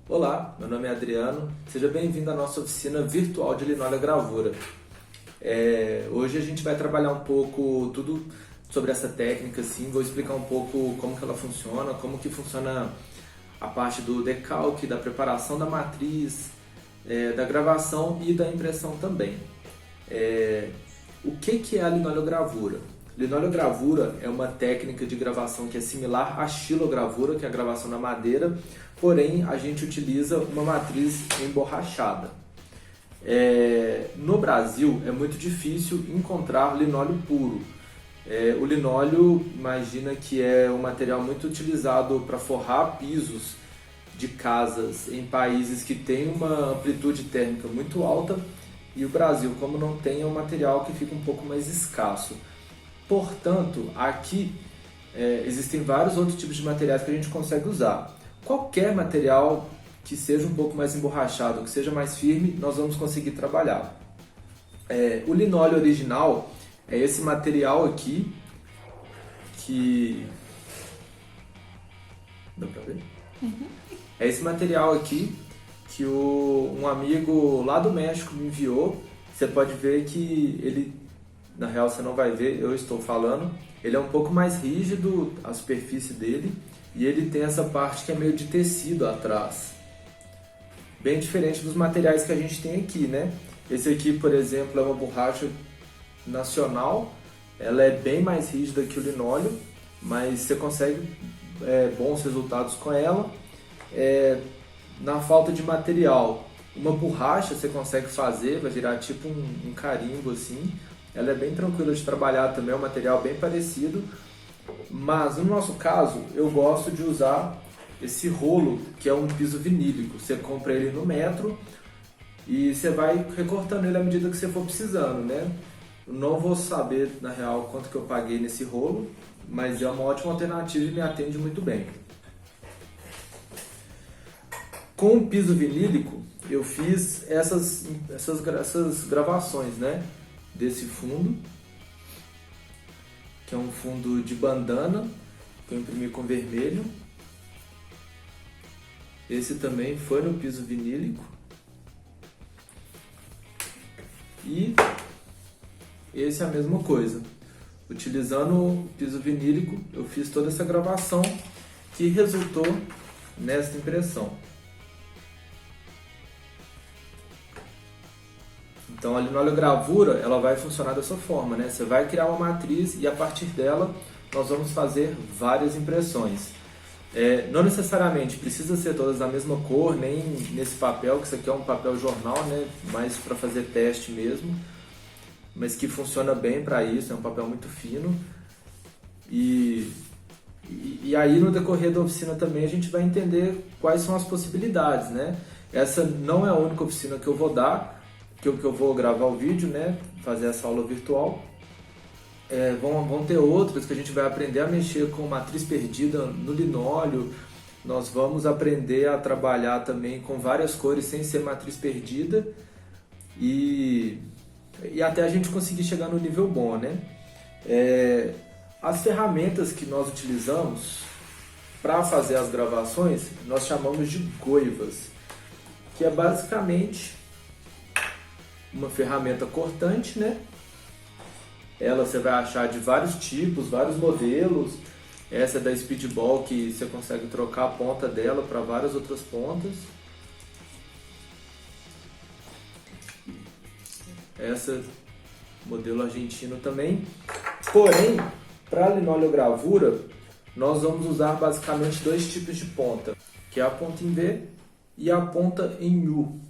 Olá, meu nome é Adriano, seja bem-vindo à nossa oficina virtual de linóleo gravura. Hoje a gente vai trabalhar um pouco tudo sobre essa técnica, assim, vou explicar um pouco como que ela funciona, como que funciona a parte do decalque, da preparação da matriz, da gravação e da impressão também. O que é a linoleo-gravura? Linoleo-gravura é uma técnica de gravação que é similar à xilogravura, que é a gravação na madeira, porém a gente utiliza uma matriz emborrachada. No Brasil é muito difícil encontrar linóleo puro. O linóleo, imagina que é um material muito utilizado para forrar pisos de casas em países que têm uma amplitude térmica muito alta, e o Brasil, como não tem, é um material que fica um pouco mais escasso. Portanto, aqui existem vários outros tipos de materiais que a gente consegue usar. Qualquer material que seja um pouco mais emborrachado, que seja mais firme, nós vamos conseguir trabalhar. O linóleo original é esse material aqui, que... Dá pra ver? Uhum. É esse material aqui que um amigo lá do México me enviou. Você pode ver que ele, na real você não vai ver, eu estou falando, ele é um pouco mais rígido, a superfície dele, e ele tem essa parte que é meio de tecido atrás. Bem diferente dos materiais que a gente tem aqui, né? Esse aqui, por exemplo, é uma borracha nacional, ela é bem mais rígida que o linóleo, mas você consegue bons resultados com ela. Na falta de material, uma borracha você consegue fazer, vai virar tipo um carimbo assim. Ela é bem tranquila de trabalhar também, é um material bem parecido, mas no nosso caso eu gosto de usar esse rolo, que é um piso vinílico. Você compra ele no metro e você vai recortando ele à medida que você for precisando, né? Eu não vou saber na real quanto que eu paguei nesse rolo, mas é uma ótima alternativa e me atende muito bem. Com o piso vinílico eu fiz essas gravações, né? Desse fundo, que é um fundo de bandana, que eu imprimi com vermelho. Esse também foi no piso vinílico. E esse é a mesma coisa. Utilizando o piso vinílico, eu fiz toda essa gravação que resultou nessa impressão. Então a linoleo-gravura ela vai funcionar dessa forma, né? Você vai criar uma matriz e a partir dela nós vamos fazer várias impressões. Não necessariamente precisa ser todas da mesma cor, nem nesse papel, que isso aqui é um papel jornal, né? Mais para fazer teste mesmo, mas que funciona bem para isso, é um papel muito fino. E aí no decorrer da oficina também a gente vai entender quais são as possibilidades, né? Essa não é a única oficina que eu vou dar, que eu vou gravar o vídeo, né? Fazer essa aula virtual. Vão ter outras que a gente vai aprender a mexer com matriz perdida no linóleo. Nós vamos aprender a trabalhar também com várias cores sem ser matriz perdida e até a gente conseguir chegar no nível bom, né? As ferramentas que nós utilizamos para fazer as gravações nós chamamos de goivas, que é basicamente uma ferramenta cortante, né? Ela você vai achar de vários tipos, vários modelos. Essa é da Speedball, que você consegue trocar a ponta dela para várias outras pontas. Essa modelo argentino também. Porém, para linoleo-gravura, nós vamos usar basicamente dois tipos de ponta, que é a ponta em V e a ponta em U.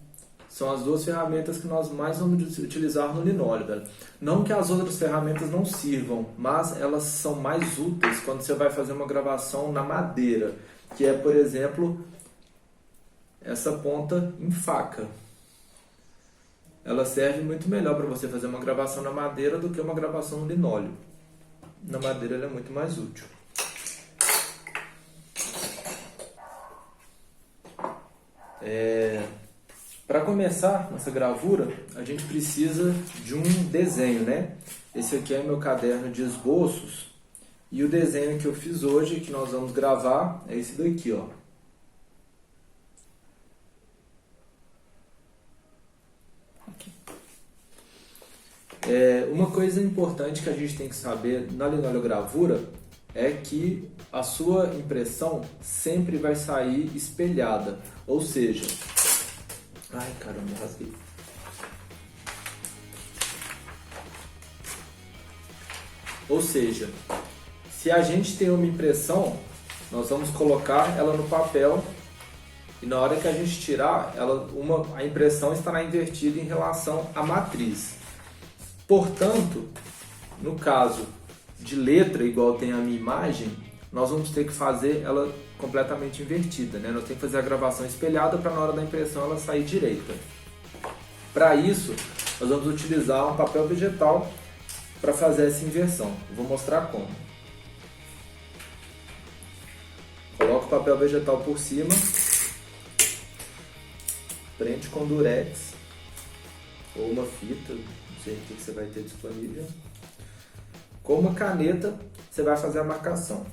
São as duas ferramentas que nós mais vamos utilizar no linóleo, velho. Não que as outras ferramentas não sirvam, mas elas são mais úteis quando você vai fazer uma gravação na madeira, que é, por exemplo, essa ponta em faca. Ela serve muito melhor para você fazer uma gravação na madeira do que uma gravação no linóleo. Na madeira ela é muito mais útil. Para começar nossa gravura, a gente precisa de um desenho, né? Esse aqui é meu caderno de esboços e o desenho que eu fiz hoje, que nós vamos gravar, é esse daqui, ó. Uma coisa importante que a gente tem que saber na linologravura é que a sua impressão sempre vai sair espelhada, ou seja... Ai, caramba, rasguei. Ou seja, se a gente tem uma impressão, nós vamos colocar ela no papel e na hora que a gente tirar, a impressão estará invertida em relação à matriz. Portanto, no caso de letra igual tem a minha imagem, nós vamos ter que fazer ela completamente invertida, né? Nós temos que fazer a gravação espelhada para na hora da impressão ela sair direita. Para isso, nós vamos utilizar um papel vegetal para fazer essa inversão. Eu vou mostrar como. Coloca o papel vegetal por cima, prende com durex ou uma fita, não sei o que você vai ter disponível. Com uma caneta, você vai fazer a marcação.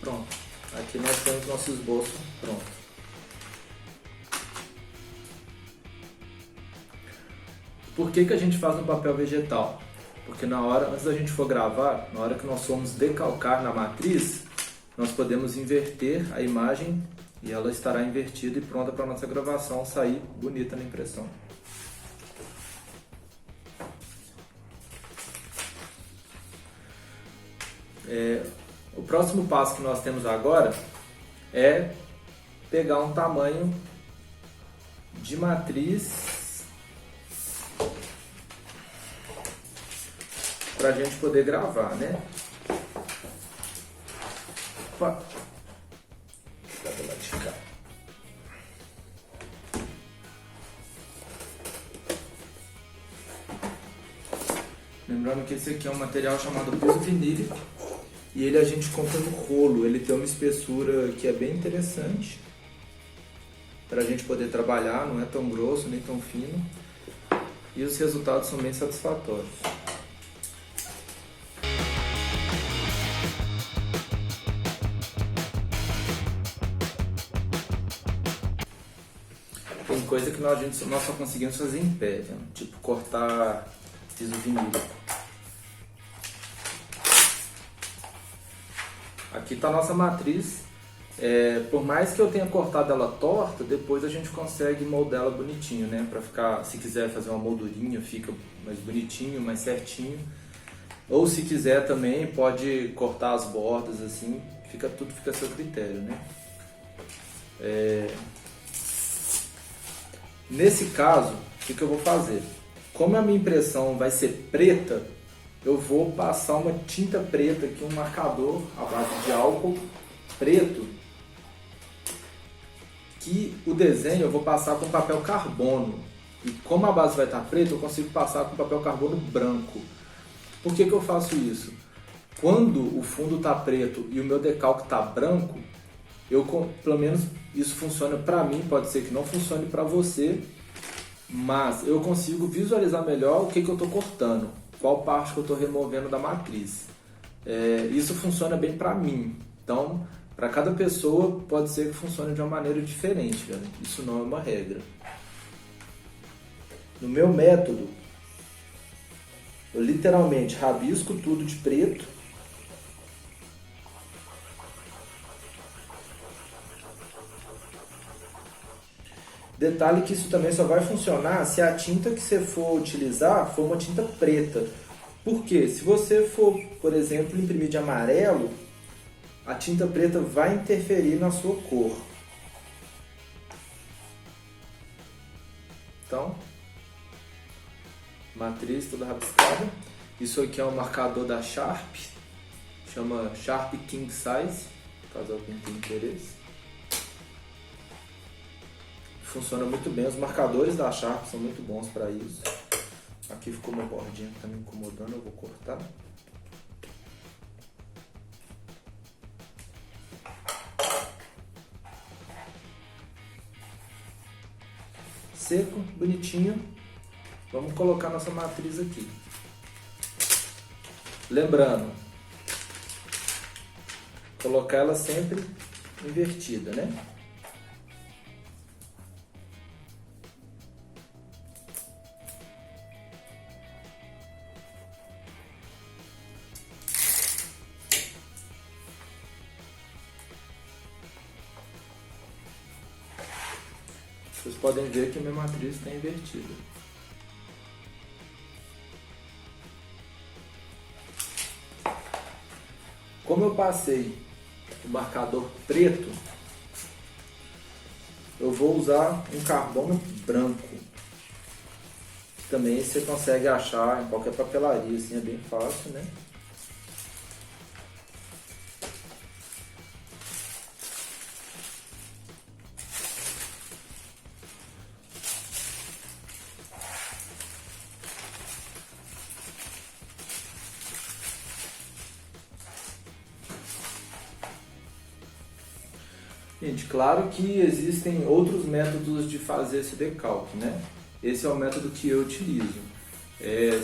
Pronto, aqui nós temos nosso esboço pronto. Por que a gente faz no papel vegetal? Porque antes da gente for gravar, na hora que nós formos decalcar na matriz, nós podemos inverter a imagem e ela estará invertida e pronta para a nossa gravação sair bonita na impressão. O próximo passo que nós temos agora é pegar um tamanho de matriz para a gente poder gravar, né? Opa. Lembrando que esse aqui é um material chamado piso vinílico. E ele a gente compra no rolo, ele tem uma espessura que é bem interessante para a gente poder trabalhar, não é tão grosso nem tão fino e os resultados são bem satisfatórios. Tem coisa que nós só conseguimos fazer em pé, viu? Tipo cortar piso vinílico. Aqui está a nossa matriz, por mais que eu tenha cortado ela torta, depois a gente consegue moldar ela bonitinho, né? Para ficar, se quiser fazer uma moldurinha, fica mais bonitinho, mais certinho. Ou se quiser também, pode cortar as bordas assim, tudo fica a seu critério, né? Nesse caso, o que eu vou fazer? Como a minha impressão vai ser preta, eu vou passar uma tinta preta aqui, um marcador à base de álcool preto, que o desenho eu vou passar com papel carbono. E como a base vai estar preta, eu consigo passar com papel carbono branco. Por que eu faço isso? Quando o fundo está preto e o meu decalque está branco, pelo menos isso funciona para mim, pode ser que não funcione para você, mas eu consigo visualizar melhor o que eu estou cortando. Qual parte que eu estou removendo da matriz. Isso funciona bem para mim. Então, para cada pessoa pode ser que funcione de uma maneira diferente, galera. Isso não é uma regra. No meu método, eu literalmente rabisco tudo de preto. Detalhe que isso também só vai funcionar se a tinta que você for utilizar for uma tinta preta. Por quê? Se você for, por exemplo, imprimir de amarelo, a tinta preta vai interferir na sua cor. Então, matriz toda rabiscada. Isso aqui é um marcador da Sharp, chama Sharp King Size, caso alguém tenha interesse. Funciona muito bem, os marcadores da Sharp são muito bons para isso. Aqui ficou uma bordinha que está me incomodando, eu vou cortar. Seco, bonitinho. Vamos colocar nossa matriz aqui. Lembrando, colocar ela sempre invertida, né? Vocês podem ver que a minha matriz está invertida. Como eu passei o marcador preto, eu vou usar um carbono branco. Também você consegue achar em qualquer papelaria, assim, é bem fácil, né? Gente, claro que existem outros métodos de fazer esse decalque, né? Esse é o método que eu utilizo.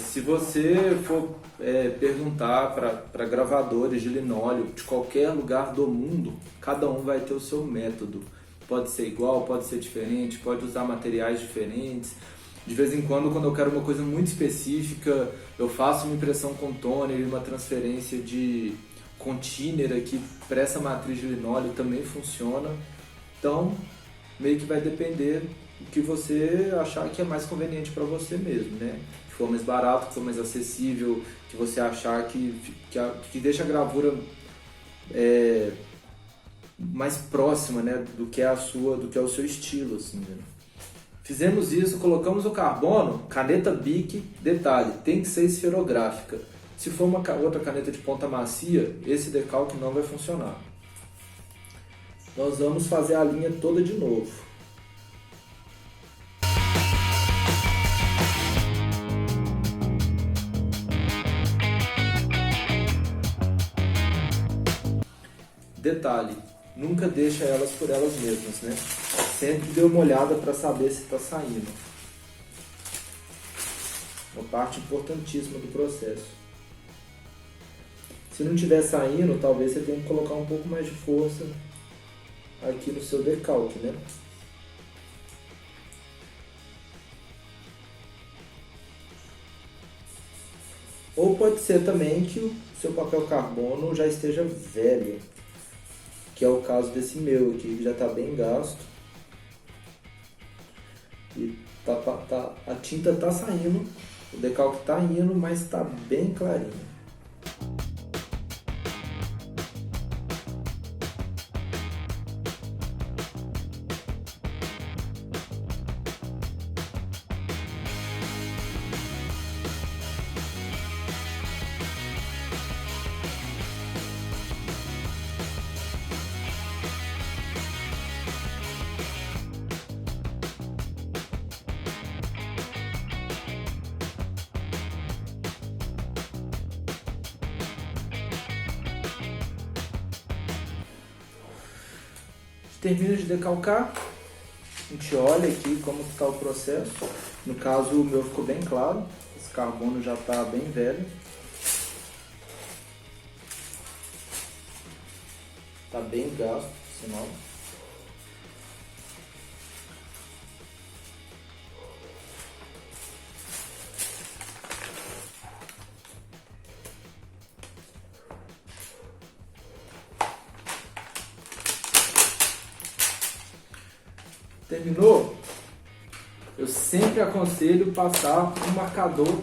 Se você for perguntar para gravadores de linóleo de qualquer lugar do mundo, cada um vai ter o seu método. Pode ser igual, pode ser diferente, pode usar materiais diferentes. De vez em quando eu quero uma coisa muito específica, eu faço uma impressão com toner e uma transferência de container aqui para essa matriz de linóleo também funciona. Então, meio que vai depender do que você achar que é mais conveniente para você mesmo, né? Que for mais barato, que for mais acessível, que você achar que deixa a gravura mais próxima, né, do que é o seu estilo, assim, né? Fizemos isso, colocamos o carbono, caneta Bic, detalhe, tem que ser esferográfica. Se for uma outra caneta de ponta macia, esse decalque não vai funcionar. Nós vamos fazer a linha toda de novo. Detalhe, nunca deixa elas por elas mesmas, né? Sempre dê uma olhada para saber se está saindo. Uma parte importantíssima do processo. Se não estiver saindo, talvez você tenha que colocar um pouco mais de força aqui no seu decalque, né? Ou pode ser também que o seu papel carbono já esteja velho, que é o caso desse meu aqui, que já está bem gasto. E a tinta está saindo, o decalque está indo, mas está bem clarinho. Termina de decalcar, a gente olha aqui como está o processo. No caso o meu ficou bem claro, esse carbono já está bem velho. Está bem gasto, sinal. Terminou? Eu sempre aconselho passar um marcador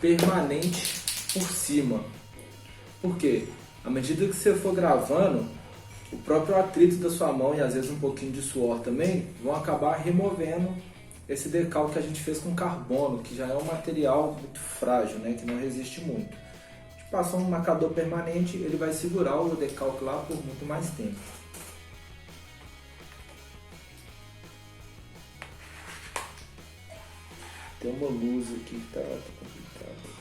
permanente por cima. Por quê? À medida que você for gravando, o próprio atrito da sua mão e às vezes um pouquinho de suor também vão acabar removendo esse decalque que a gente fez com carbono, que já é um material muito frágil, né, que não resiste muito. A gente passou um marcador permanente, ele vai segurar o decalque lá por muito mais tempo. Tem uma luz aqui que tá complicada.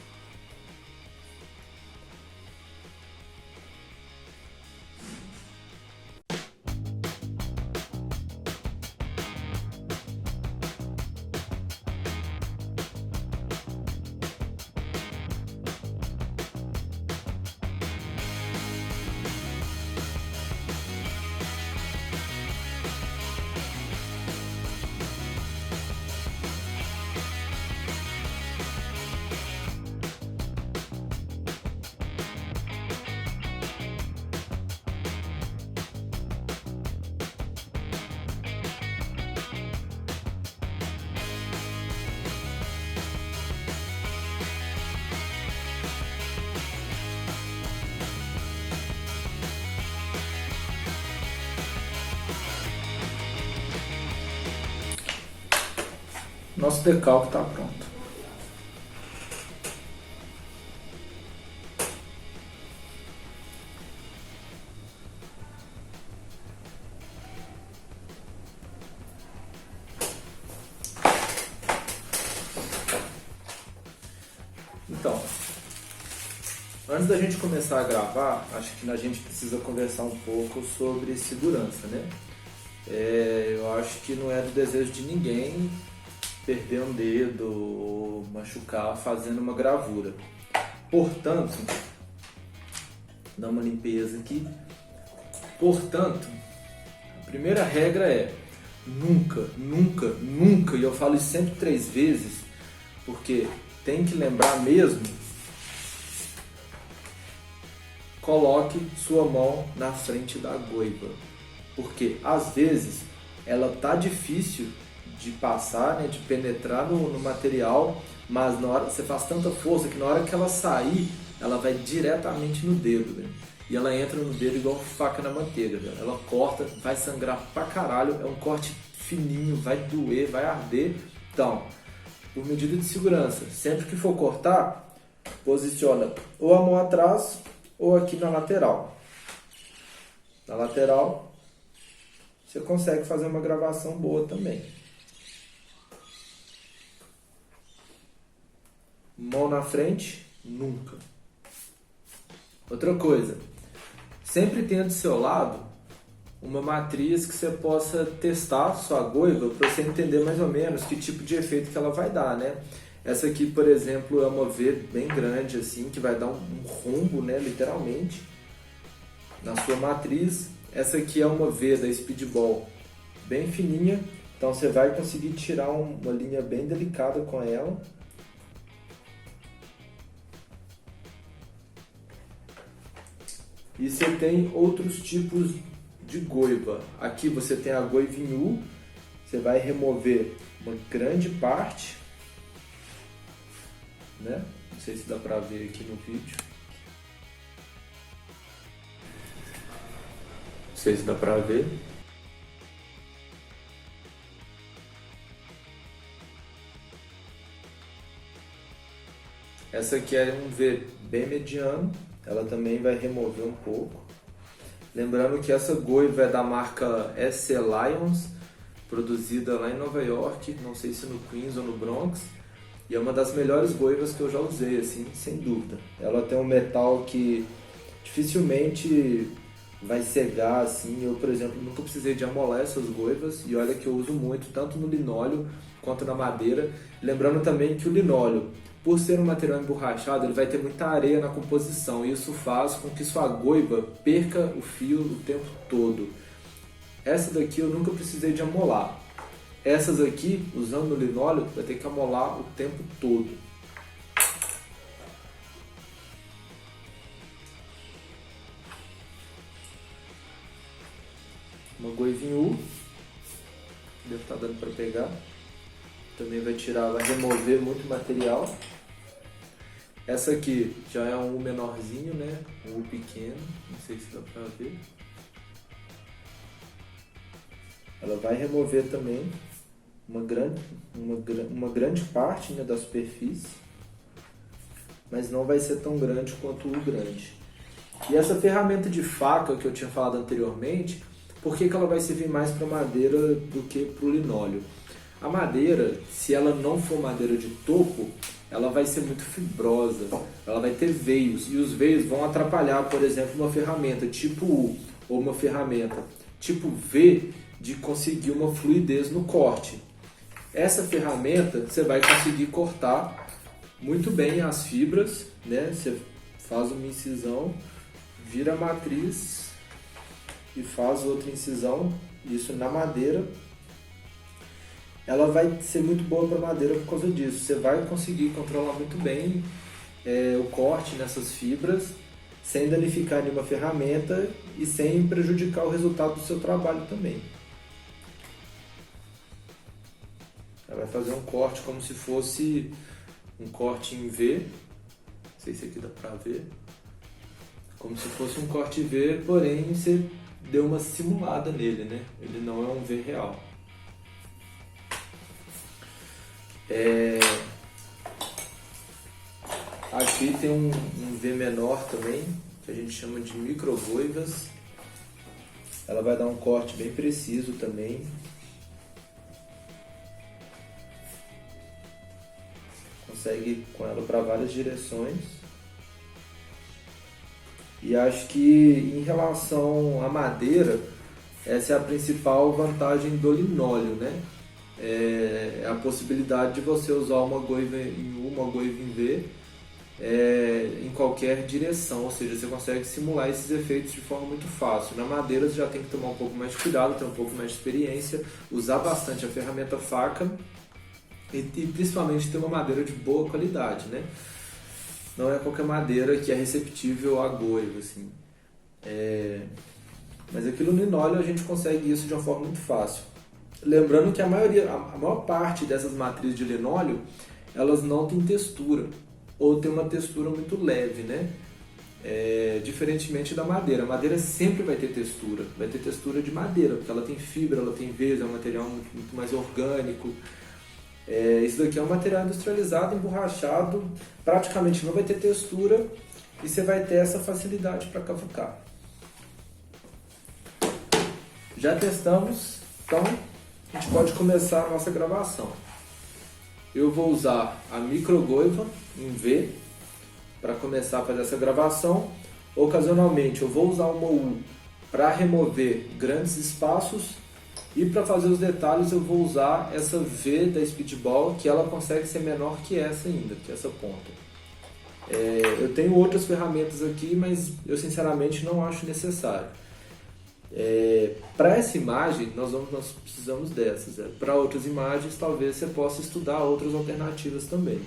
Nosso decalque está pronto. Então, antes da gente começar a gravar, acho que a gente precisa conversar um pouco sobre segurança, né? Eu acho que não é do desejo de ninguém perder um dedo ou machucar fazendo uma gravura. Portanto, dá uma limpeza aqui. Portanto, a primeira regra é nunca, nunca, nunca, e eu falo isso sempre 3 vezes, porque tem que lembrar mesmo, coloque sua mão na frente da goiva, porque às vezes ela tá difícil de passar, né, de penetrar no material, mas na hora você faz tanta força que na hora que ela sair, ela vai diretamente no dedo, né? E ela entra no dedo igual faca na manteiga, né? Ela corta, vai sangrar pra caralho, é um corte fininho, vai doer, vai arder. Então, por medida de segurança, sempre que for cortar, posiciona ou a mão atrás ou aqui na lateral. Na lateral, você consegue fazer uma gravação boa também. Mão na frente, nunca. Outra coisa, sempre tenha do seu lado uma matriz que você possa testar sua goiva para você entender mais ou menos que tipo de efeito que ela vai dar, né? Essa aqui, por exemplo, é uma V bem grande assim, que vai dar um rombo, né, literalmente, na sua matriz. Essa aqui é uma V da Speedball bem fininha, então você vai conseguir tirar uma linha bem delicada com ela. E você tem outros tipos de goiva. Aqui você tem a goiva em U, você vai remover uma grande parte, né? Não sei se dá pra ver aqui no vídeo. Não sei se dá pra ver. Essa aqui é um V bem mediano. Ela também vai remover um pouco. Lembrando que essa goiva é da marca SC Lions, produzida lá em Nova York, não sei se no Queens ou no Bronx, e é uma das melhores goivas que eu já usei, assim, sem dúvida. Ela tem um metal que dificilmente vai cegar, assim. Eu, por exemplo, nunca precisei de amolar essas goivas, e olha que eu uso muito, tanto no linóleo quanto na madeira. Lembrando também que o linóleo, por ser um material emborrachado, ele vai ter muita areia na composição e isso faz com que sua goiva perca o fio o tempo todo. Essa daqui eu nunca precisei de amolar. Essas aqui, usando o linóleo, vai ter que amolar o tempo todo. Uma goivinha U, deve estar dando para pegar. Também vai tirar, vai remover muito material. Essa aqui já é um U menorzinho, né? Um U pequeno, não sei se dá pra ver. Ela vai remover também. uma grande parte, né, da superfície, mas não vai ser tão grande quanto o grande. E essa ferramenta de faca que eu tinha falado anteriormente, por que ela vai servir mais para madeira do que para o linóleo? A madeira, se ela não for madeira de topo, ela vai ser muito fibrosa, ela vai ter veios, e os veios vão atrapalhar, por exemplo, uma ferramenta tipo U ou uma ferramenta tipo V de conseguir uma fluidez no corte. Essa ferramenta você vai conseguir cortar muito bem as fibras, né? Você faz uma incisão, vira a matriz e faz outra incisão, isso na madeira. Ela vai ser muito boa para madeira por causa disso. Você vai conseguir controlar muito bem o corte nessas fibras, sem danificar nenhuma ferramenta e sem prejudicar o resultado do seu trabalho também. Ela vai fazer um corte como se fosse um corte em V, não sei se aqui dá para ver, como se fosse um corte V, porém você deu uma simulada nele, né? Ele não é um V real. Aqui tem um V menor também, que a gente chama de microgoivas. Ela vai dar um corte bem preciso também. Consegue ir com ela para várias direções. E acho que em relação à madeira, essa é a principal vantagem do linóleo, né? É a possibilidade de você usar uma goiva em U, uma goiva em V, em qualquer direção, ou seja, você consegue simular esses efeitos de forma muito fácil. Na madeira você já tem que tomar um pouco mais de cuidado, ter um pouco mais de experiência, usar bastante a ferramenta faca e principalmente ter uma madeira de boa qualidade, né? Não é qualquer madeira que é receptível à goiva, assim. Mas aqui no linóleo a gente consegue isso de uma forma muito fácil. Lembrando que a maior parte dessas matrizes de linóleo, elas não têm textura, ou tem uma textura muito leve, né? Diferentemente da madeira. A madeira sempre vai ter textura de madeira, porque ela tem fibra, ela tem veios, é um material muito mais orgânico. Isso daqui é um material industrializado, emborrachado, praticamente não vai ter textura e você vai ter essa facilidade para cavucar. Já testamos, então a gente pode começar a nossa gravação. Eu vou usar a microgoiva em V para começar a fazer essa gravação. Ocasionalmente eu vou usar uma U para remover grandes espaços e para fazer os detalhes eu vou usar essa V da Speedball, que ela consegue ser menor que essa ainda, que essa ponta. Eu tenho outras ferramentas aqui, mas eu sinceramente não acho necessário. Para essa imagem nós precisamos dessas. Para outras imagens talvez você possa estudar outras alternativas também.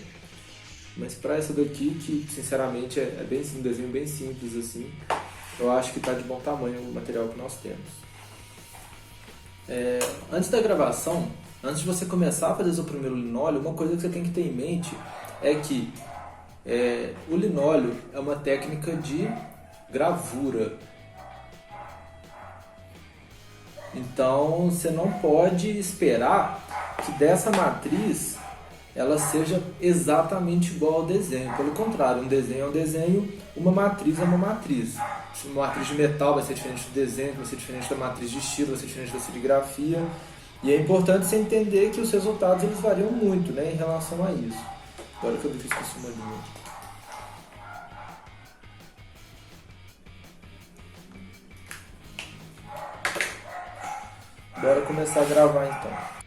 Mas para essa daqui, que sinceramente é bem um desenho bem simples assim, eu acho que está de bom tamanho o material que nós temos. Antes da gravação, antes de você começar a fazer seu primeiro linóleo, uma coisa que você tem que ter em mente é que o linóleo é uma técnica de gravura. Então você não pode esperar que dessa matriz ela seja exatamente igual ao desenho. Pelo contrário, um desenho é um desenho, uma matriz é uma matriz. Uma matriz de metal vai ser diferente do desenho, vai ser diferente da matriz de estilo, vai ser diferente da serigrafia. E é importante você entender que os resultados eles variam muito, né, em relação a isso. Agora que eu vi que eu esqueci uma linha. Bora começar a gravar então.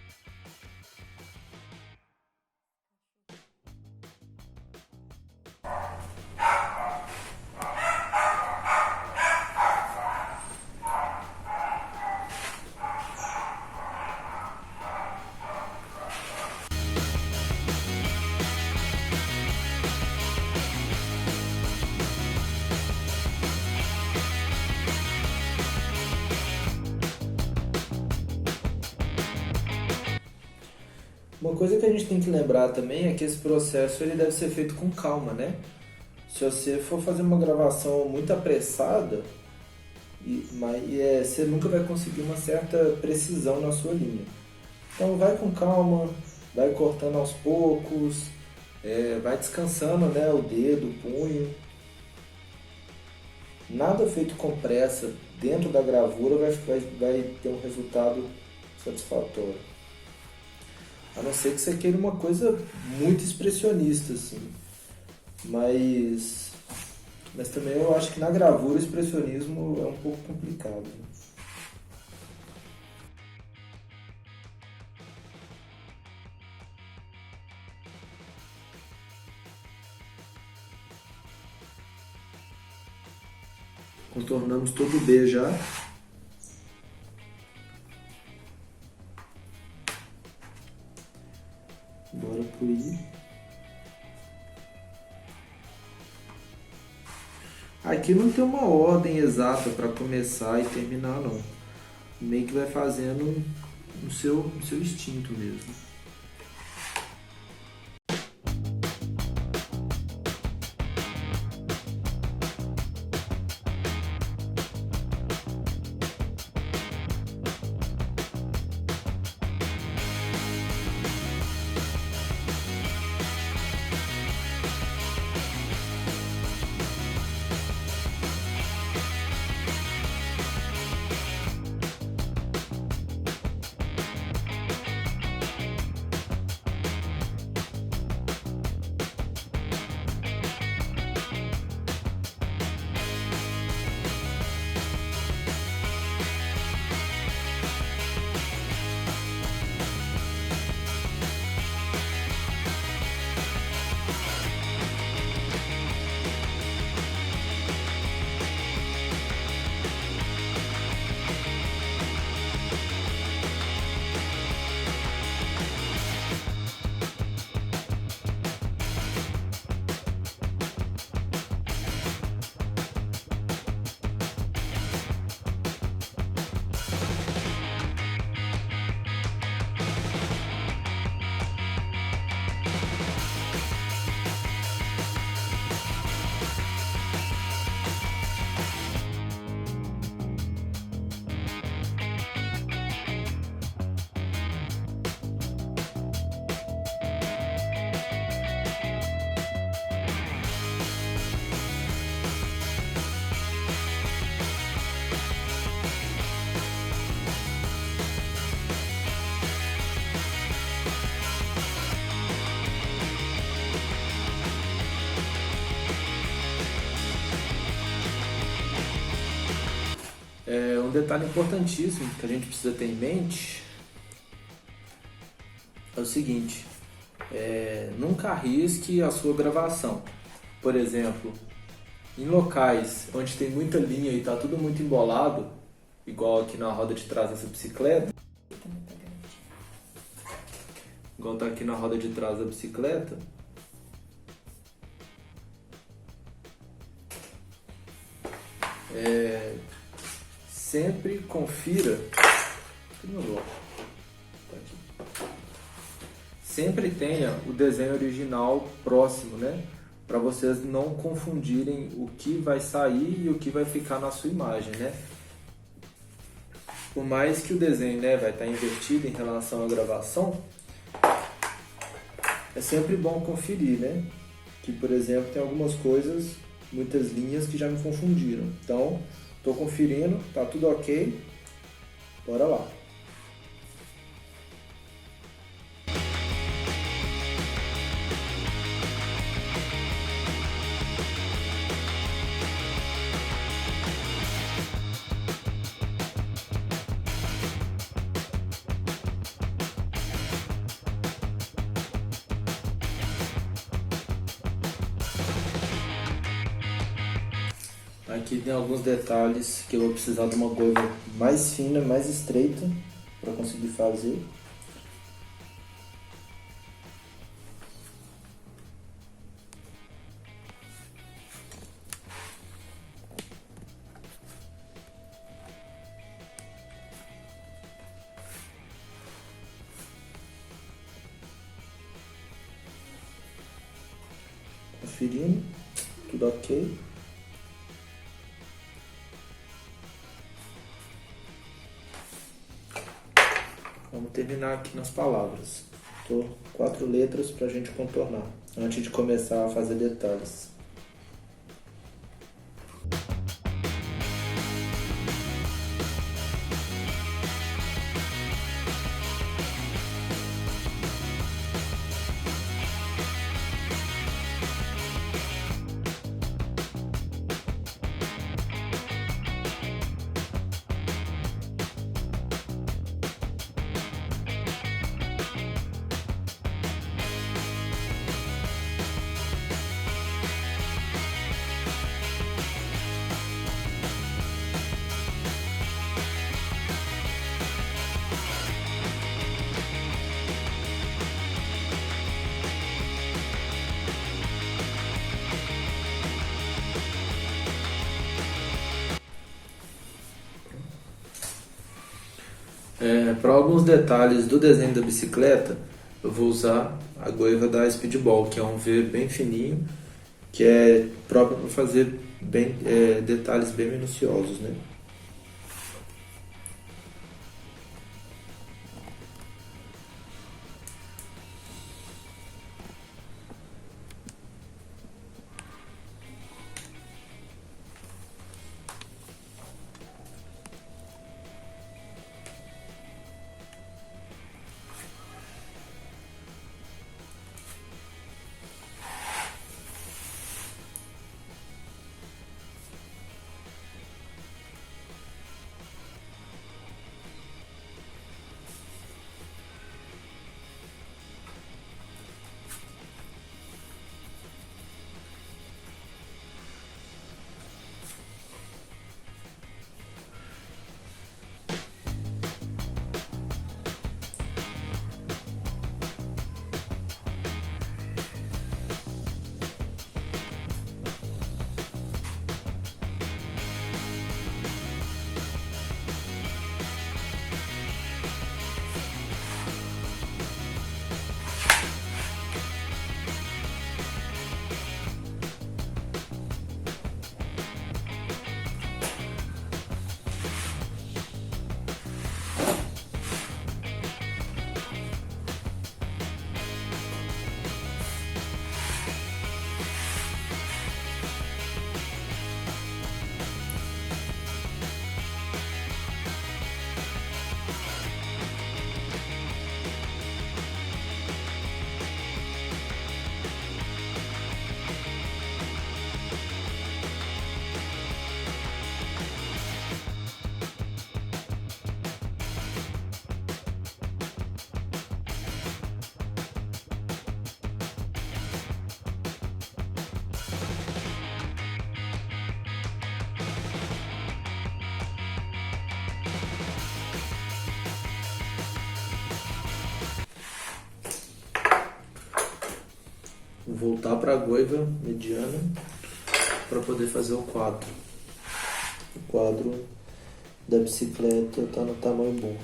Uma coisa que a gente tem que lembrar também é que esse processo ele deve ser feito com calma, né? Se você for fazer uma gravação muito apressada, você nunca vai conseguir uma certa precisão na sua linha. Então vai com calma, vai cortando aos poucos, vai descansando, né, o dedo, o punho. Nada feito com pressa dentro da gravura vai ter um resultado satisfatório. A não ser que você queira uma coisa muito expressionista, assim. Mas também eu acho que na gravura o expressionismo é um pouco complicado. Contornamos todo o B já. Bora pro I. Aqui não tem uma ordem exata para começar e terminar, não. Meio que vai fazendo no seu instinto mesmo. Um detalhe importantíssimo que a gente precisa ter em mente é o seguinte: nunca arrisque a sua gravação. Por exemplo, em locais onde tem muita linha e está tudo muito embolado, igual aqui na roda de trás dessa bicicleta, igual tá aqui na roda de trás da bicicleta, sempre confira. Sempre tenha o desenho original próximo, né? Para vocês não confundirem o que vai sair e o que vai ficar na sua imagem, né? Por mais que o desenho, né, vai estar invertido em relação à gravação, é sempre bom conferir, né? Que, por exemplo, tem algumas coisas, muitas linhas que já me confundiram. Então, estou conferindo, tá tudo ok, bora lá. Aqui tem alguns detalhes que eu vou precisar de uma coisa mais fina, mais estreita para conseguir fazer. Conferindo, tudo ok. Vamos terminar aqui nas palavras. 4 letras para a gente contornar, antes de começar a fazer detalhes. Para alguns detalhes do desenho da bicicleta, eu vou usar a goiva da Speedball, que é um V bem fininho, que é próprio para fazer detalhes bem minuciosos, né? Vou voltar para a goiva mediana para poder fazer o quadro. O quadro da bicicleta está no tamanho bom.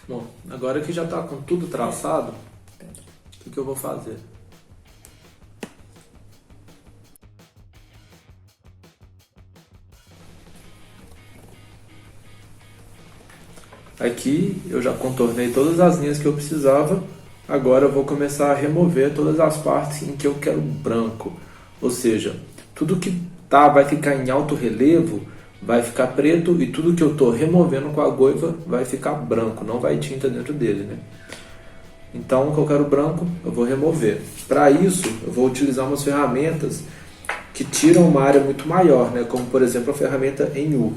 Bom, agora que já está com tudo traçado, o que eu vou fazer? Aqui eu já contornei todas as linhas que eu precisava, agora eu vou começar a remover todas as partes em que eu quero branco, ou seja, tudo que vai ficar em alto relevo vai ficar preto e tudo que eu estou removendo com a goiva vai ficar branco, não vai tinta dentro dele, né? Então, o que eu quero branco, eu vou remover. Para isso, eu vou utilizar umas ferramentas que tiram uma área muito maior, né? Como, por exemplo, a ferramenta em U.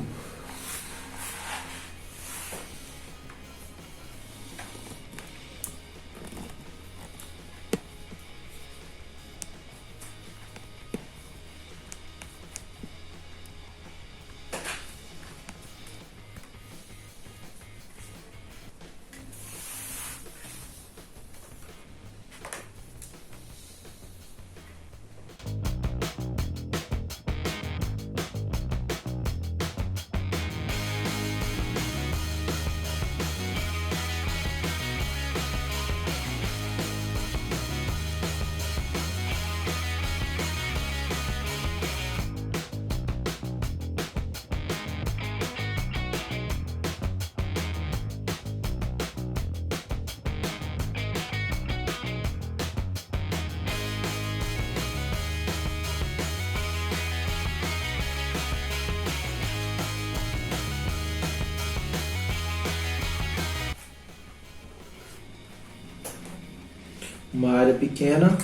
uma área pequena,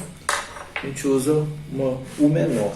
a gente usa o menor.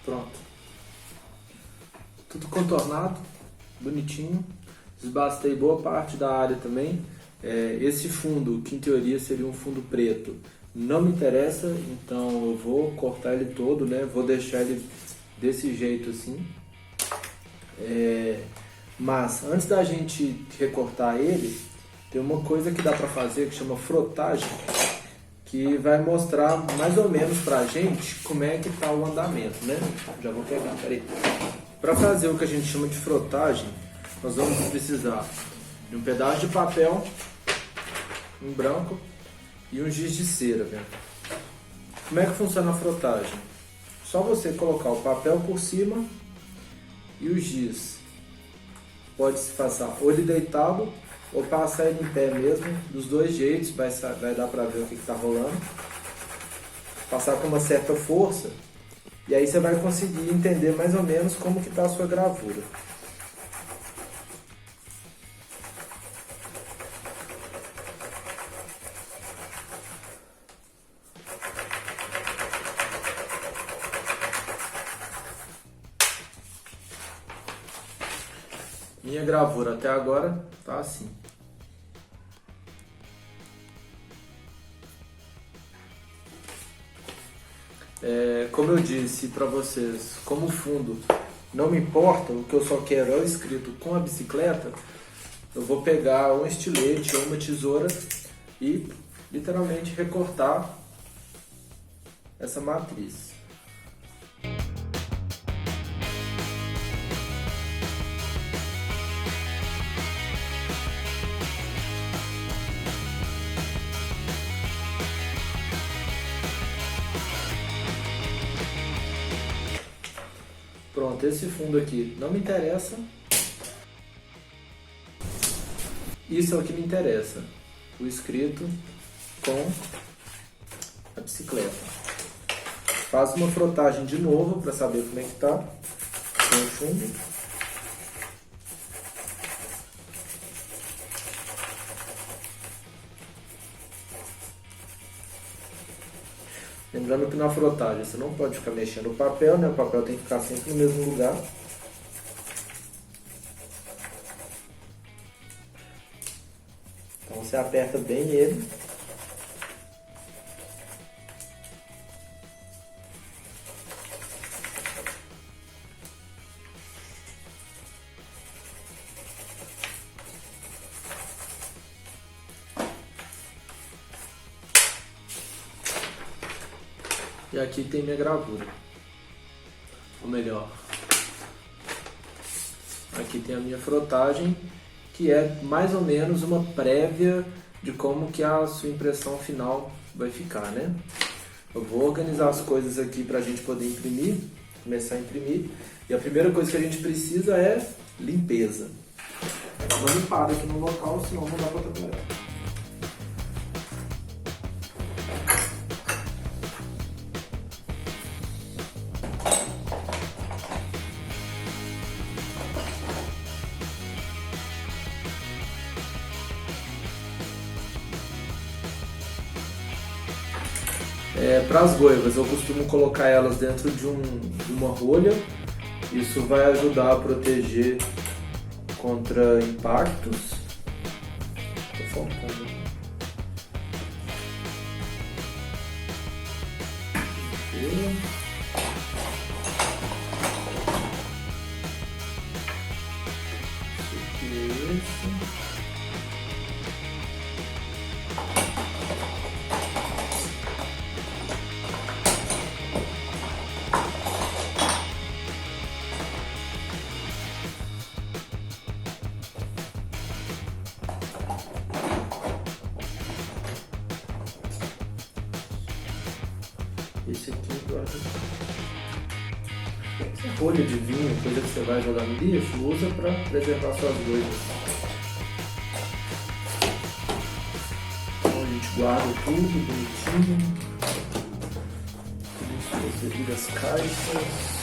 Pronto. Tudo contornado, bonitinho. Desbastei boa parte da área também. Esse fundo, que em teoria seria um fundo preto, não me interessa, então eu vou cortar ele todo, né? Vou deixar ele desse jeito assim. Mas antes da gente recortar ele, tem uma coisa que dá para fazer que chama frotagem, que vai mostrar mais ou menos pra gente como é que tá o andamento, né? Já vou pegar, peraí. Para fazer o que a gente chama de frotagem, nós vamos precisar de um pedaço de papel, um branco e um giz de cera, velho. Como é que funciona a frotagem? Só você colocar o papel por cima e o giz. Pode se passar ou ele deitado ou passar ele em pé mesmo, dos dois jeitos, vai dar pra ver o que tá rolando. Passar com uma certa força, e aí você vai conseguir entender mais ou menos como que tá a sua gravura. Minha gravura até agora tá assim. Como eu disse para vocês, como fundo não me importa, o que eu só quero é o escrito com a bicicleta, eu vou pegar um estilete ou uma tesoura e literalmente recortar essa matriz. Pronto, esse fundo aqui não me interessa. Isso é o que me interessa, o escrito com a bicicleta. Faço uma frotagem de novo para saber como é que tá com o fundo. Lembrando que na frotagem você não pode ficar mexendo o papel, né? O papel tem que ficar sempre no mesmo lugar. Então você aperta bem ele. E aqui tem minha gravura. Ou melhor, aqui tem a minha frotagem, que é mais ou menos uma prévia de como que a sua impressão final vai ficar, né? Eu vou organizar as coisas aqui para a gente poder imprimir, começar a imprimir. E a primeira coisa que a gente precisa é limpeza. Dá uma limpada aqui no local, senão não dá para trabalhar. Para as goivas, eu costumo colocar elas dentro de uma rolha. Isso vai ajudar a proteger contra impactos. Tô faltando. Esse aqui guarda. Essa folha de vinho, coisa que você vai jogar no lixo, usa para preservar suas coisas. Então a gente guarda tudo bonitinho. Tudo isso você vira as caixas.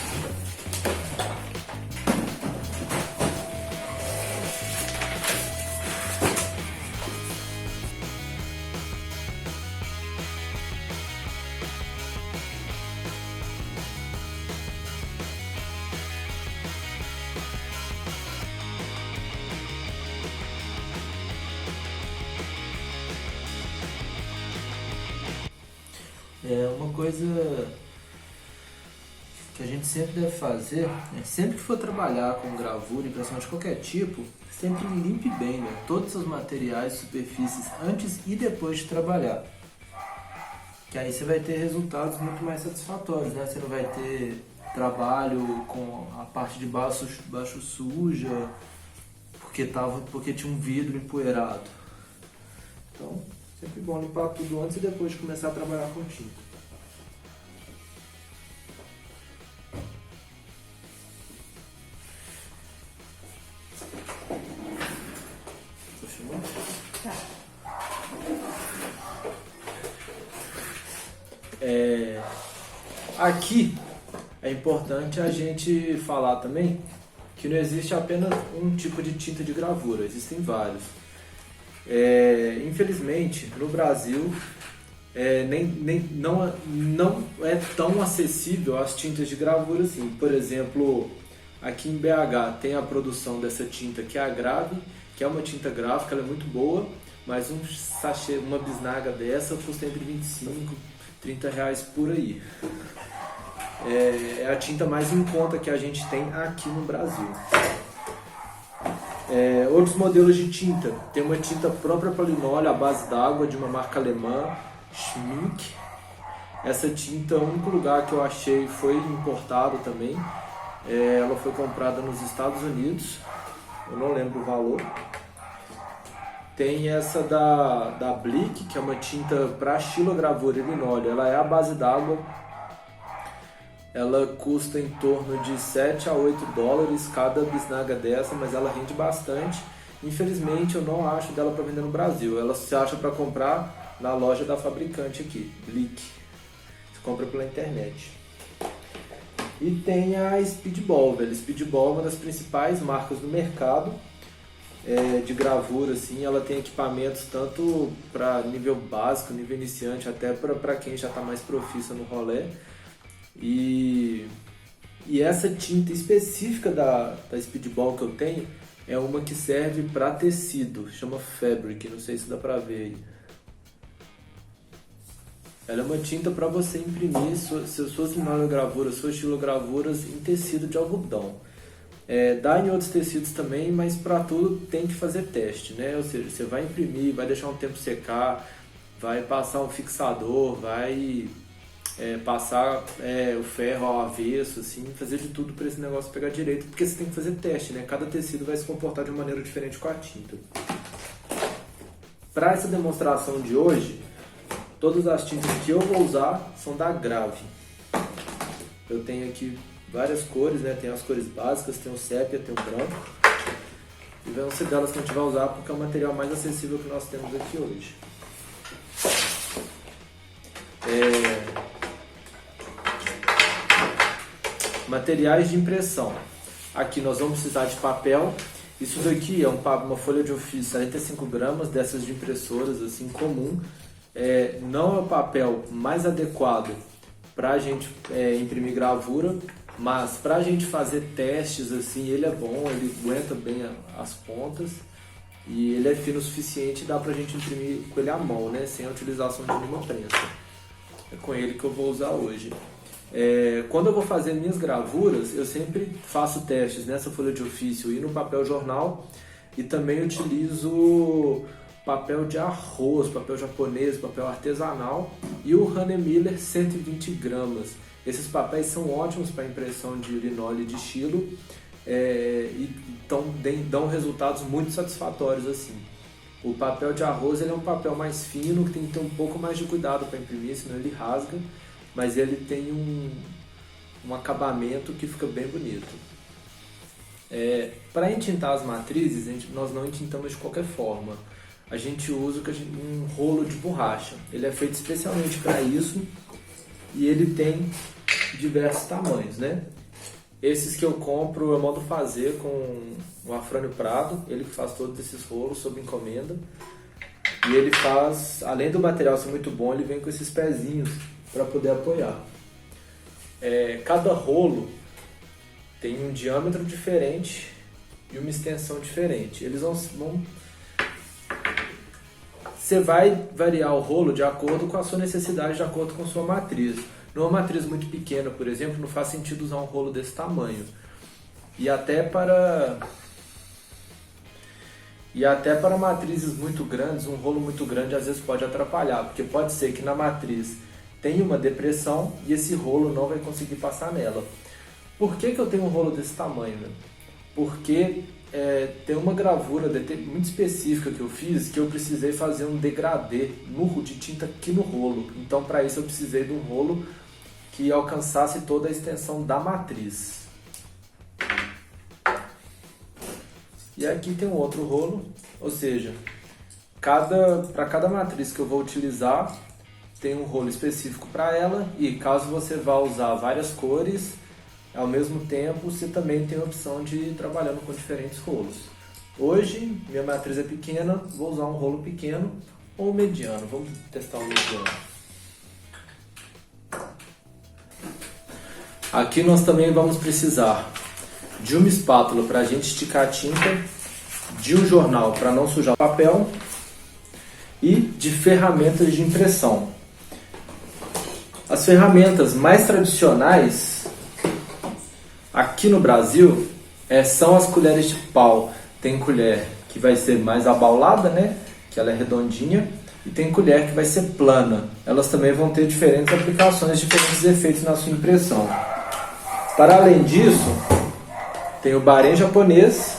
Uma coisa que a gente sempre deve fazer, sempre que for trabalhar com gravura, impressão de qualquer tipo, sempre limpe bem, né, todos os materiais, superfícies antes e depois de trabalhar. Que aí você vai ter resultados muito mais satisfatórios, né? Você não vai ter trabalho com a parte de baixo suja, porque tinha um vidro empoeirado. Então, sempre bom limpar tudo antes e depois de começar a trabalhar com tinta. Aqui é importante a gente falar também que não existe apenas um tipo de tinta de gravura, existem vários. Infelizmente, no Brasil, não é tão acessível as tintas de gravura assim. Por exemplo, Aqui em BH tem a produção dessa tinta que é a Grave, que é uma tinta gráfica, ela é muito boa, mas um sachê, uma bisnaga dessa custa entre 25 e 30 reais por aí. É a tinta mais em conta que a gente tem aqui no Brasil. Outros modelos de tinta, tem uma tinta própria para linóleo à base d'água de uma marca alemã, Schmink. Essa tinta, o único lugar que eu achei foi importado também. Ela foi comprada nos Estados Unidos, eu não lembro o valor. Tem essa da Blick, que é uma tinta para xilogravura e linóleo, ela é à base d'água. Ela custa em torno de 7 a 8 dólares cada bisnaga dessa, mas ela rende bastante. Infelizmente eu não acho dela para vender no Brasil, ela se acha para comprar na loja da fabricante aqui, Blick. Você compra pela internet. E tem a Speedball, velho. Speedball é uma das principais marcas do mercado de gravura, assim. Ela tem equipamentos tanto para nível básico, nível iniciante, até para quem já está mais profissa no rolê. E essa tinta específica da Speedball que eu tenho é uma que serve para tecido, chama Fabric, não sei se dá para ver aí. Ela é uma tinta para você imprimir suas linologravuras, suas estilogravuras em tecido de algodão. Dá em outros tecidos também, mas para tudo tem que fazer teste, né? Ou seja, você vai imprimir, vai deixar um tempo secar, vai passar um fixador, vai passar o ferro ao avesso, assim, fazer de tudo para esse negócio pegar direito, porque você tem que fazer teste, né? Cada tecido vai se comportar de uma maneira diferente com a tinta. Para essa demonstração de hoje, todas as tintas que eu vou usar são da Grave. Eu tenho aqui várias cores, né? Tem as cores básicas, tem o sépia, tem o branco. E vão ser delas que a gente vai usar porque é o material mais acessível que nós temos aqui hoje. Materiais de impressão. Aqui nós vamos precisar de papel. Isso daqui é uma folha de ofício 45 gramas, dessas de impressoras, assim, comum. Não é o papel mais adequado para a gente imprimir gravura, mas para a gente fazer testes, assim, ele é bom, ele aguenta bem as pontas e ele é fino o suficiente e dá para a gente imprimir com ele à mão, né, sem a utilização de nenhuma prensa. É com ele que eu vou usar hoje. Quando eu vou fazer minhas gravuras, eu sempre faço testes nessa folha de ofício e no papel jornal, e também utilizo papel de arroz, papel japonês, papel artesanal e o Hahnemüller 120 gramas. Esses papéis são ótimos para impressão de linóleo e de estilo e dão resultados muito satisfatórios assim. O papel de arroz ele é um papel mais fino, que tem que ter um pouco mais de cuidado para imprimir, senão ele rasga, mas ele tem um acabamento que fica bem bonito. Para entintar as matrizes, nós não entintamos de qualquer forma. A gente usa um rolo de borracha. Ele é feito especialmente para isso e ele tem diversos tamanhos, né? Esses que eu compro eu mando fazer com o Afrânio Prado, ele que faz todos esses rolos sob encomenda. E ele faz, além do material ser muito bom, ele vem com esses pezinhos para poder apoiar. Cada rolo tem um diâmetro diferente e uma extensão diferente. Eles Você vai variar o rolo de acordo com a sua necessidade, de acordo com a sua matriz. Numa matriz muito pequena, por exemplo, não faz sentido usar um rolo desse tamanho. E até para matrizes muito grandes, um rolo muito grande às vezes pode atrapalhar, porque pode ser que na matriz tenha uma depressão e esse rolo não vai conseguir passar nela. Por que eu tenho um rolo desse tamanho, né? Porque tem uma gravura muito específica que eu fiz, que eu precisei fazer um degradê de tinta aqui no rolo. Então para isso eu precisei de um rolo que alcançasse toda a extensão da matriz. E aqui tem um outro rolo, ou seja, para cada matriz que eu vou utilizar tem um rolo específico para ela, e caso você vá usar várias cores ao mesmo tempo, você também tem a opção de ir trabalhando com diferentes rolos. Hoje minha matriz é pequena, vou usar um rolo pequeno ou mediano. Vamos testar o mediano. Aqui nós também vamos precisar de uma espátula para a gente esticar a tinta, de um jornal para não sujar o papel e de ferramentas de impressão. As ferramentas mais tradicionais aqui no Brasil são as colheres de pau. Tem colher que vai ser mais abaulada, né? Que ela é redondinha, e tem colher que vai ser plana. Elas também vão ter diferentes aplicações, diferentes efeitos na sua impressão. Para além disso, tem o barém japonês,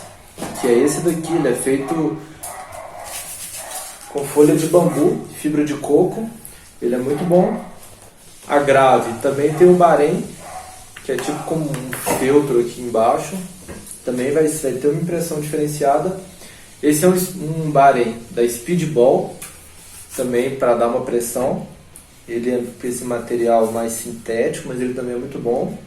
que é esse daqui. Ele é feito com folha de bambu, fibra de coco. Ele é muito bom. A grave também tem o barém, que é tipo como um feltro aqui embaixo. Também vai ter uma impressão diferenciada. Esse é um barém da Speedball, também para dar uma pressão. Ele é esse material mais sintético, mas ele também é muito bom.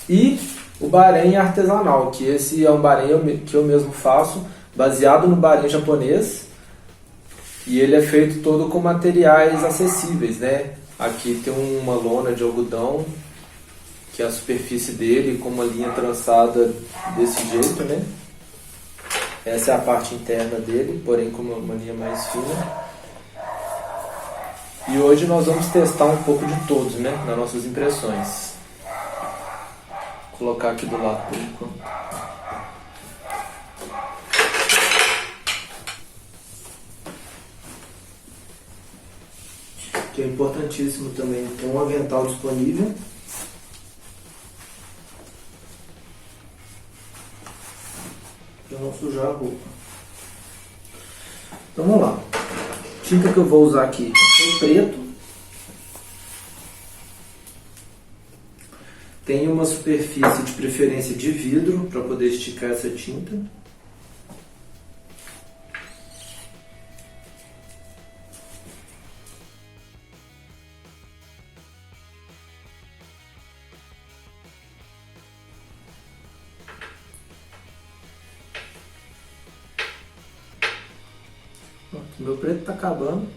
E o barém artesanal, que esse é um barém que eu mesmo faço, baseado no barém japonês. E ele é feito todo com materiais acessíveis, né? Aqui tem uma lona de algodão, que é a superfície dele, com uma linha trançada desse jeito, né? Essa é a parte interna dele, porém com uma linha mais fina. E hoje nós vamos testar um pouco de todos, né? Nas nossas impressões. Vou colocar aqui do lado por enquanto. Que é importantíssimo também ter um avental disponível. Para não sujar a roupa. Então vamos lá. A tinta que eu vou usar aqui é o preto. Tem uma superfície de preferência de vidro para poder esticar essa tinta. O meu preto está acabando,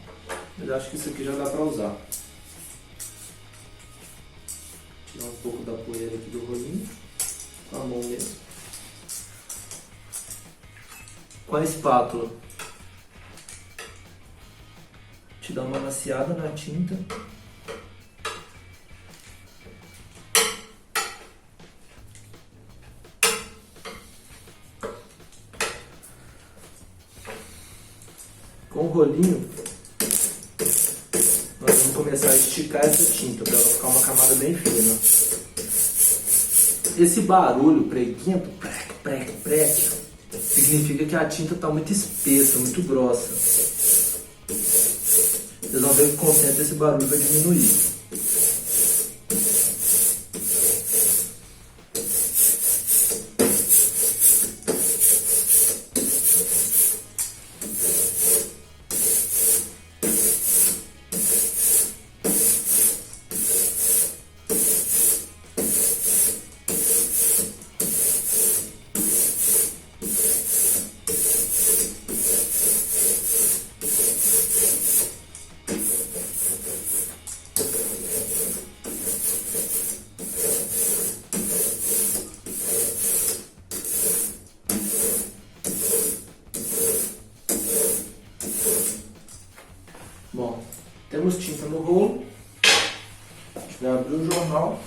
mas acho que isso aqui já dá para usar. Tirar um pouco da poeira aqui do rolinho, com a mão mesmo. Com a espátula, te dá uma maciada na tinta. Com o rolinho, nós vamos começar a esticar essa tinta para ela ficar uma camada bem fina. Esse barulho preguento, prec, prec, prec, significa que a tinta está muito espessa, muito grossa. Vocês vão ver que com o tempo esse barulho vai diminuir. Bom, temos tinta no rolo. A gente vai abrir o jornal.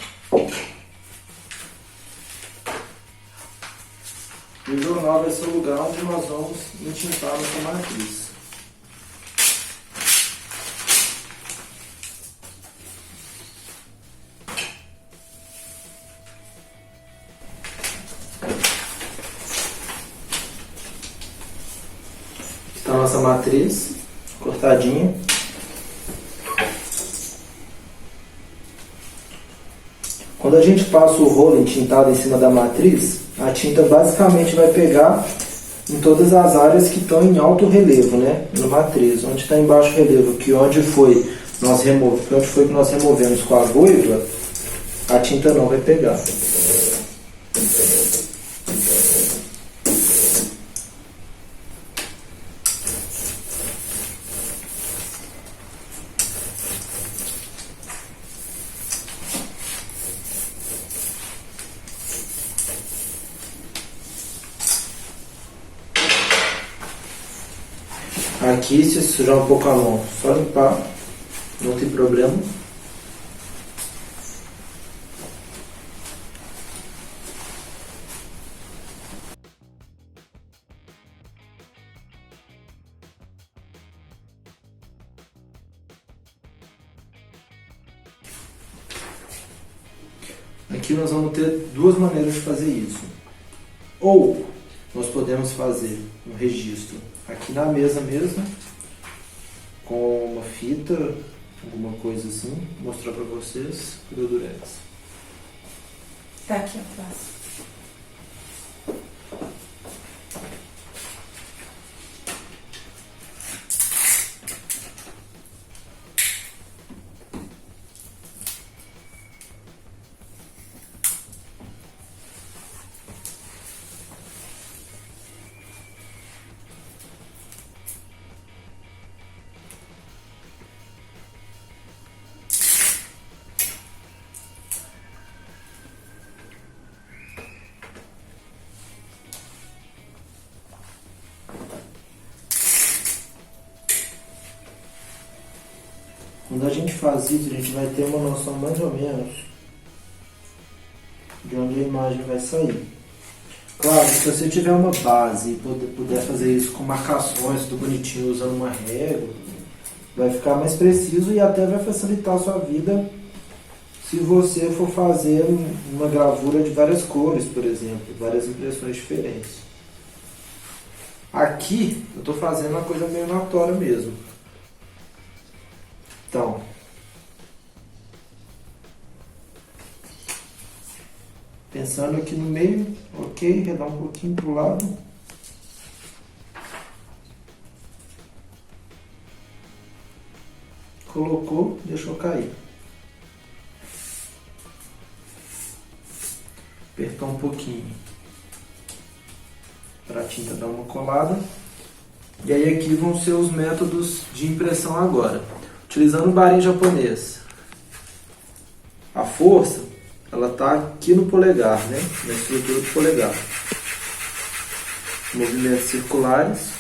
E o jornal vai ser o lugar onde nós vamos entintar nossa matriz. Aqui está a nossa matriz, cortadinha. Quando a gente passa o rolo entintado em cima da matriz, a tinta basicamente vai pegar em todas as áreas que estão em alto relevo, né? Na matriz. Onde está em baixo relevo, que onde foi que nós removemos com a goiva, a tinta não vai pegar. Aqui, se sujar um pouco a mão, só limpar, não tem problema. Aqui nós vamos ter duas maneiras de fazer isso. Ou nós podemos fazer um registro aqui na mesa mesmo, com uma fita, alguma coisa assim, vou mostrar para vocês. Cadê o Durex? Tá aqui atrás. Quando a gente faz isso, a gente vai ter uma noção mais ou menos de onde a imagem vai sair. Claro, se você tiver uma base e puder fazer isso com marcações, tudo bonitinho, usando uma régua, vai ficar mais preciso e até vai facilitar a sua vida se você for fazer uma gravura de várias cores, por exemplo, várias impressões diferentes. Aqui, eu estou fazendo uma coisa meio aleatória mesmo. Então, pensando aqui no meio, ok, redar um pouquinho para o lado. Colocou, deixou cair. Apertou um pouquinho para a tinta dar uma colada. E aí aqui vão ser os métodos de impressão agora. Utilizando o barim japonês. A força, ela está aqui no polegar, né? Na estrutura do polegar. Movimentos circulares.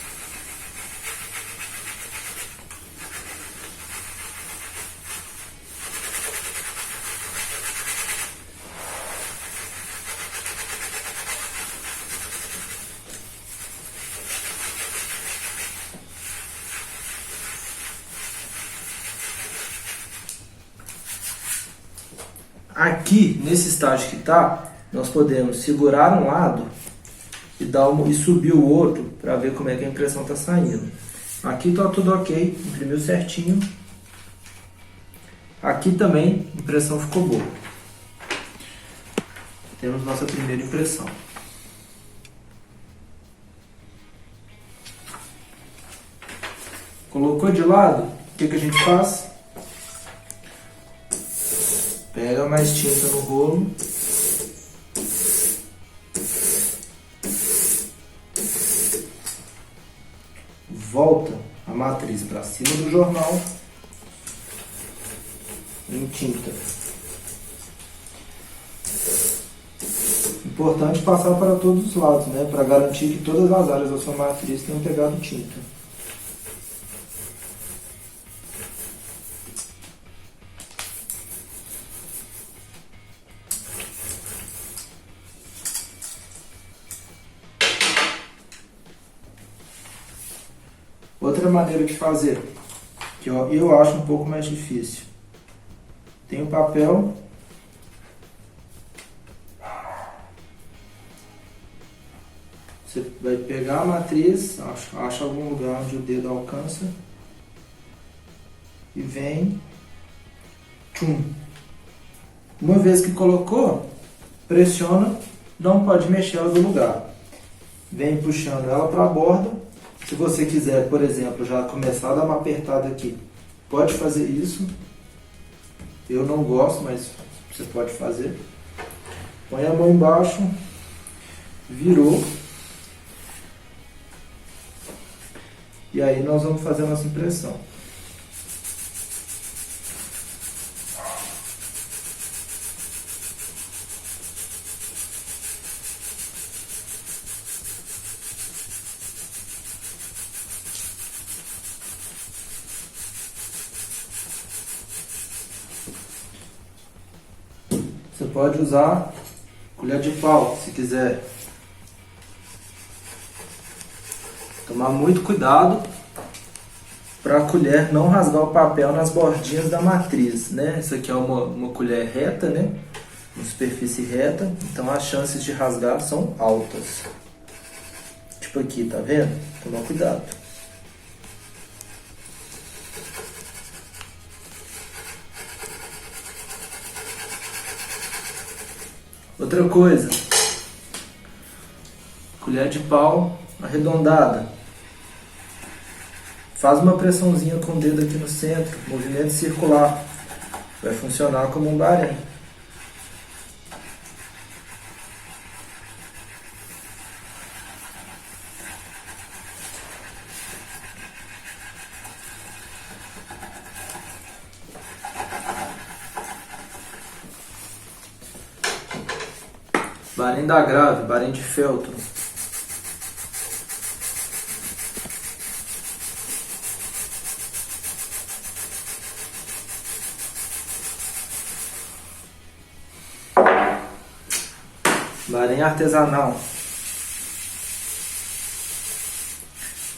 Aqui, nesse estágio que está, nós podemos segurar um lado e subir o outro para ver como é que a impressão está saindo. Aqui está tudo ok, imprimiu certinho. Aqui também a impressão ficou boa. Temos nossa primeira impressão. Colocou de lado, o que a gente faz? Pega mais tinta no rolo. Volta a matriz para cima do jornal em tinta. Importante passar para todos os lados, né? Para garantir que todas as áreas da sua matriz tenham pegado tinta. Outra maneira de fazer, que eu acho um pouco mais difícil. Tem o papel. Você vai pegar a matriz, acha algum lugar onde o dedo alcança. E vem. Tchum. Uma vez que colocou, pressiona, não pode mexer ela do lugar. Vem puxando ela para a borda. Se você quiser, por exemplo, já começar a dar uma apertada aqui, pode fazer isso. Eu não gosto, mas você pode fazer. Põe a mão embaixo, virou. E aí nós vamos fazer a nossa impressão. pode usar colher de pau, se quiser. Tomar muito cuidado para a colher não rasgar o papel nas bordinhas da matriz, né? Essa aqui é uma colher reta, né? Uma superfície reta, então as chances de rasgar são altas. Tipo aqui, tá vendo? Tomar cuidado. Outra coisa, colher de pau arredondada. Faz uma pressãozinha com o dedo aqui no centro, movimento circular. Vai funcionar como um barém. Barém da grave, barém de feltro. Barém artesanal.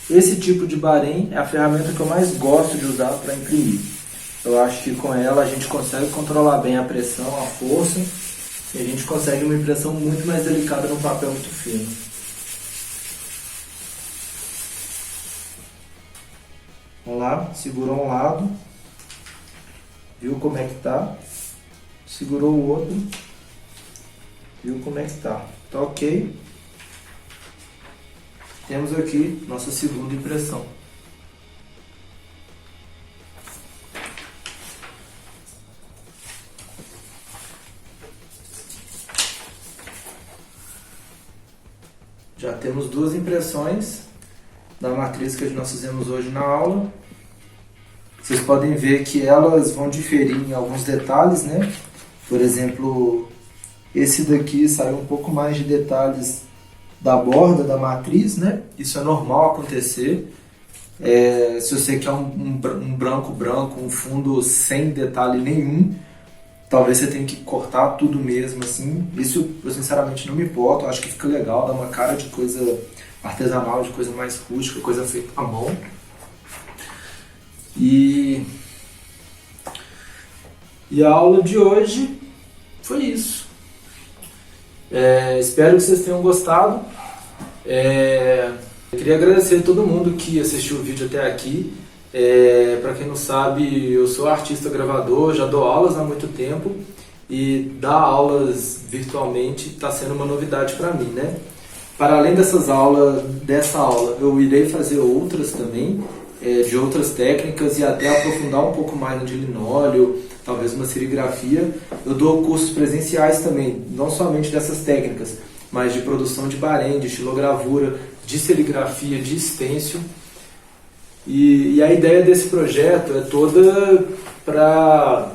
Esse tipo de barém é a ferramenta que eu mais gosto de usar para imprimir. Eu acho que com ela a gente consegue controlar bem a pressão, a força, e a gente consegue uma impressão muito mais delicada num papel muito fino. Vamos lá, segurou um lado, viu como é que tá, segurou o outro, viu como é que tá. Tá ok? Temos aqui nossa segunda impressão. Já temos duas impressões da matriz que nós fizemos hoje na aula. Vocês podem ver que elas vão diferir em alguns detalhes, né? Por exemplo, esse daqui saiu um pouco mais de detalhes da borda da matriz, né? Isso é normal acontecer. Se você quer um branco, um fundo sem detalhe nenhum, talvez você tenha que cortar tudo mesmo, assim. Isso eu sinceramente não me importo, eu acho que fica legal, dá uma cara de coisa artesanal, de coisa mais rústica, coisa feita à mão. E a aula de hoje foi isso. Espero que vocês tenham gostado. Eu queria agradecer a todo mundo que assistiu o vídeo até aqui. Para quem não sabe, eu sou artista gravador, já dou aulas há muito tempo e dar aulas virtualmente está sendo uma novidade para mim, né? Para além dessa aula, eu irei fazer outras também, de outras técnicas e até aprofundar um pouco mais no de linóleo, talvez uma serigrafia. Eu dou cursos presenciais também, não somente dessas técnicas, mas de produção de barém, de estilogravura, de serigrafia, de estêncil. E a ideia desse projeto é toda para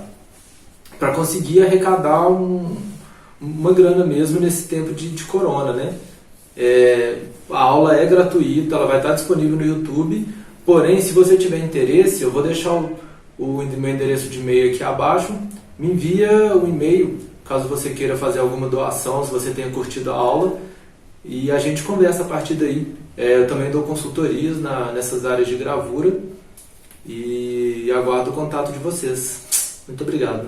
conseguir arrecadar uma grana mesmo nesse tempo de corona, né? A aula é gratuita, ela vai estar disponível no YouTube, porém, se você tiver interesse, eu vou deixar o meu endereço de e-mail aqui abaixo, me envia o e-mail, caso você queira fazer alguma doação, se você tenha curtido a aula, e a gente conversa a partir daí. Eu também dou consultorias nessas áreas de gravura e aguardo o contato de vocês. Muito obrigado.